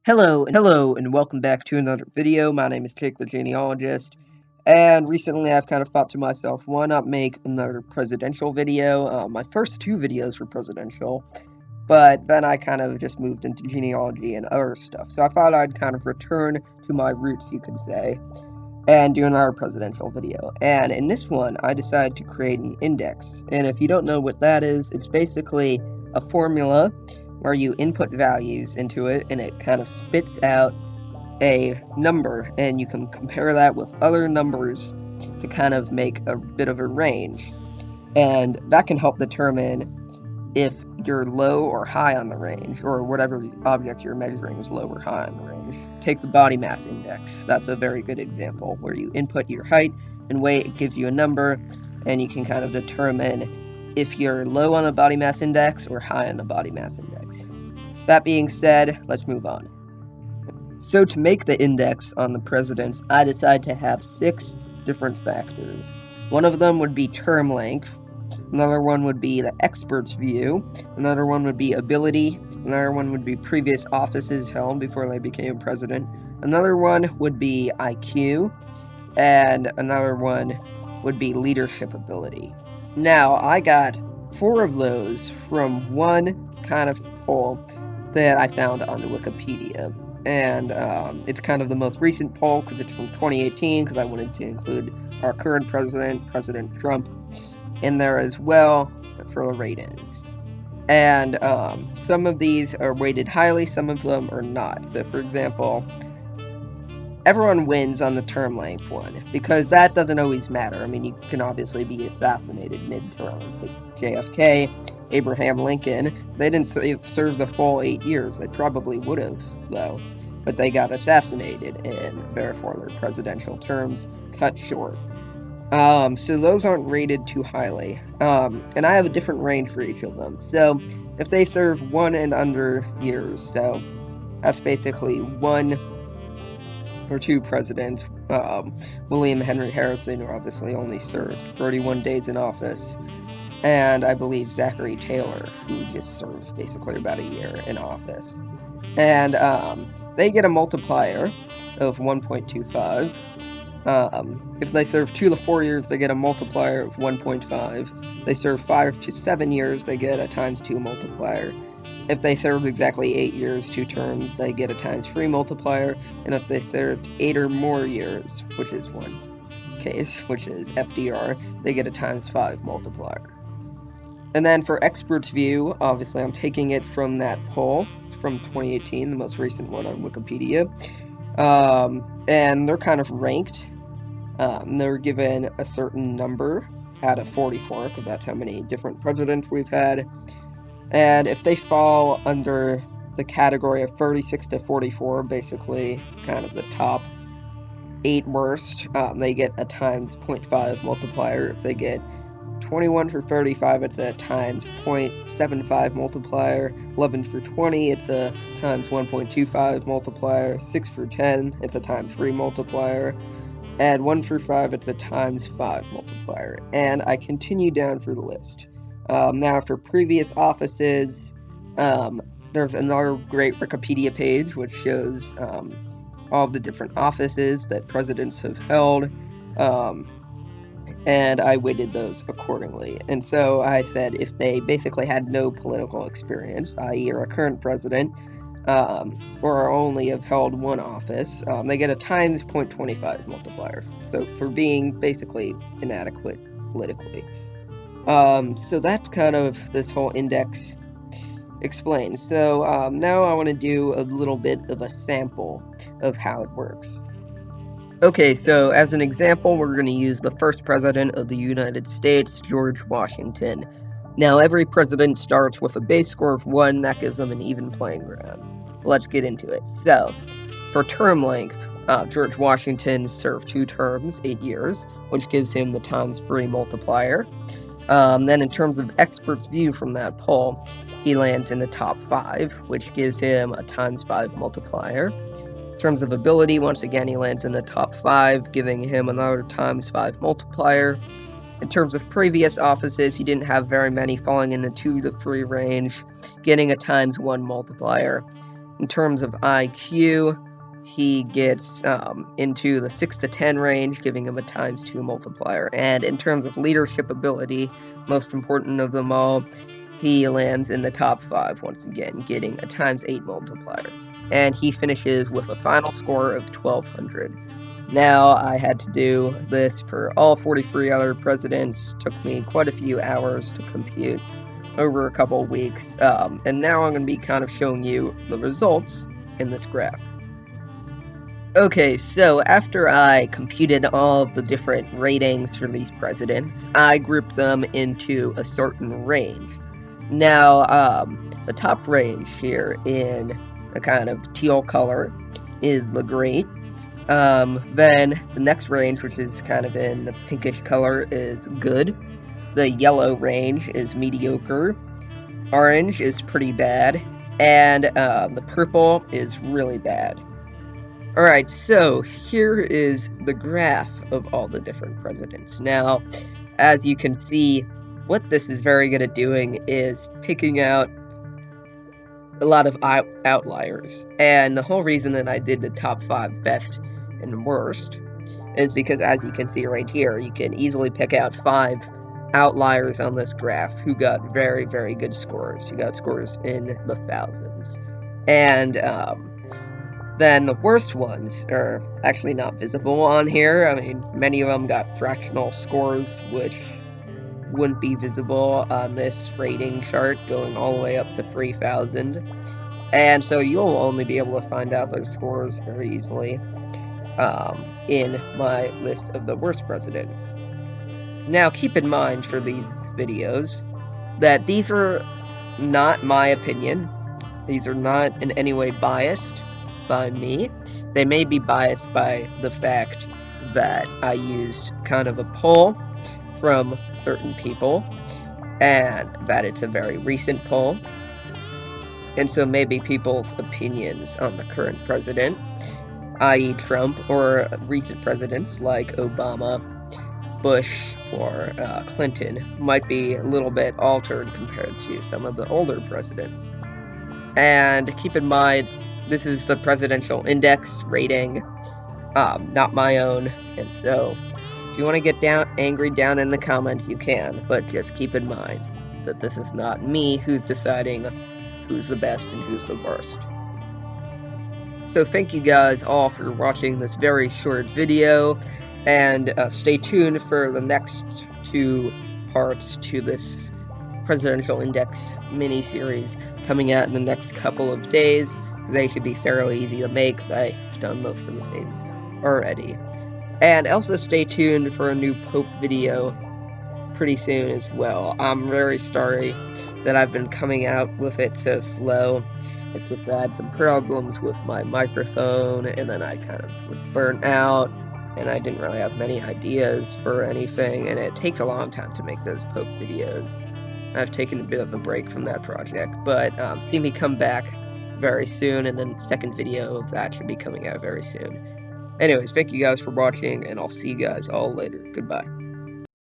Hello, and welcome back to another video. My name is Jake the Genealogist, and recently I've kind of thought to myself, why not make another presidential video? My first two videos were presidential, but then I kind of just moved into genealogy and other stuff, so I thought I'd kind of return to my roots, you could say, and do another presidential video. And in this one, I decided to create an index, and if you don't know what that is, it's basically a formula where you input values into it and it kind of spits out a number, and you can compare that with other numbers to kind of make a bit of a range, and that can help determine if you're low or high on the range, or whatever object you're measuring is low or high on the range. Take the body mass index. That's a very good example where you input your height and weight, it gives you a number, and you can kind of determine if you're low on the body mass index or high on the body mass index. That being said, let's move on. So to make the index on the presidents, I decided to have 6 different factors. One of them would be term length, another one would be the expert's view, another one would be ability, another one would be previous offices held before they became president, another one would be IQ, and another one would be leadership ability. Now, I got 4 of those from one kind of poll that I found on Wikipedia. And it's kind of the most recent poll because it's from 2018, because I wanted to include our current president, President Trump, in there as well for the ratings. And some of these are weighted highly, some of them are not. So, for example, everyone wins on the term length one, because that doesn't always matter. I mean, you can obviously be assassinated midterm, like JFK, Abraham Lincoln. They didn't serve the full 8 years. They probably would have, though, but they got assassinated, and therefore their presidential terms cut short. So those aren't rated too highly. And I have a different range for each of them. So if they serve 1 and under years, so that's basically 1 or 2 presidents. William Henry Harrison, who obviously only served 31 days in office, and I believe Zachary Taylor, who just served basically about a year in office. And they get a multiplier of 1.25. If they serve 2 to 4 years, they get a multiplier of 1.5. They serve 5 to 7 years, they get a times 2 multiplier. If they served exactly 8 years, 2 terms, they get a times 3 multiplier. And if they served 8 or more years, which is one case, which is FDR, they get a times 5 multiplier. And then for expert's view, obviously I'm taking it from that poll from 2018, the most recent one on Wikipedia. And they're kind of ranked. They're given a certain number out of 44, because that's how many different presidents we've had. And if they fall under the category of 36 to 44, basically kind of the top 8 worst, they get a times 0.5 multiplier. If they get 21 for 35, it's a times 0.75 multiplier. 11 for 20, it's a times 1.25 multiplier. 6 for 10, it's a times 3 multiplier. And 1 for 5, it's a times 5 multiplier. And I continue down through the list. Now, for previous offices, there's another great Wikipedia page which shows all of the different offices that presidents have held, and I weighted those accordingly. And so I said if they basically had no political experience, i.e. are a current president, or only have held one office, they get a times 0.25 multiplier, so for being basically inadequate politically. So that's kind of this whole index explained. So now I want to do a little bit of a sample of how it works. Okay, so as an example, we're going to use the first president of the United States, George Washington. Now, every president starts with a base score of 1, that gives them an even playing ground. Let's get into it. So, for term length, George Washington served 2 terms, 8 years, which gives him the times 3 multiplier. Then in terms of expert's view from that poll, he lands in the top 5, which gives him a times 5 multiplier. In terms of ability, once again, he lands in the top 5, giving him another times 5 multiplier. In terms of previous offices, he didn't have very many, falling in the 2 to 3 range, getting a times 1 multiplier. In terms of IQ, he gets into the 6 to 10 range, giving him a ×2 multiplier. And in terms of leadership ability, most important of them all, he lands in the top 5 once again, getting a ×8 multiplier. And he finishes with a final score of 1200. Now, I had to do this for all 43 other presidents. Took me quite a few hours to compute over a couple of weeks. And now I'm going to be kind of showing you the results in this graph. Okay, so after I computed all of the different ratings for these presidents, I grouped them into a certain range. Now, the top range here in a kind of teal color is the great. Then the next range, which is kind of in the pinkish color, is good. The yellow range is mediocre. Orange is pretty bad. And the purple is really bad. Alright, so here is the graph of all the different presidents. Now, as you can see, what this is very good at doing is picking out a lot of outliers. And the whole reason that I did the top 5 best and worst is because, as you can see right here, you can easily pick out 5 outliers on this graph who got very, very good scores. Who got scores in the thousands. And then the worst ones are actually not visible on here. I mean, many of them got fractional scores, which wouldn't be visible on this rating chart going all the way up to 3,000. And so you'll only be able to find out those scores very easily in my list of the worst presidents. Now, keep in mind for these videos that these are not my opinion. These are not in any way biased by me. They may be biased by the fact that I used kind of a poll from certain people, and that it's a very recent poll. And so maybe people's opinions on the current president, i.e. Trump, or recent presidents like Obama, Bush, or Clinton, might be a little bit altered compared to some of the older presidents. And keep in mind, this is the presidential index rating, not my own. And so, if you want to get angry down in the comments, you can. But just keep in mind that this is not me who's deciding who's the best and who's the worst. So thank you guys all for watching this very short video. And stay tuned for the next 2 parts to this presidential index mini-series coming out in the next couple of days. They should be fairly easy to make because I've done most of the things already. And also stay tuned for a new Pope video pretty soon as well. I'm very sorry that I've been coming out with it so slow. It's just that I had some problems with my microphone, and then I kind of was burnt out, and I didn't really have many ideas for anything, and it takes a long time to make those Pope videos. I've taken a bit of a break from that project, but see me come back very soon, and then the second video of that should be coming out very soon. Anyways, thank you guys for watching, and I'll see you guys all later. Goodbye.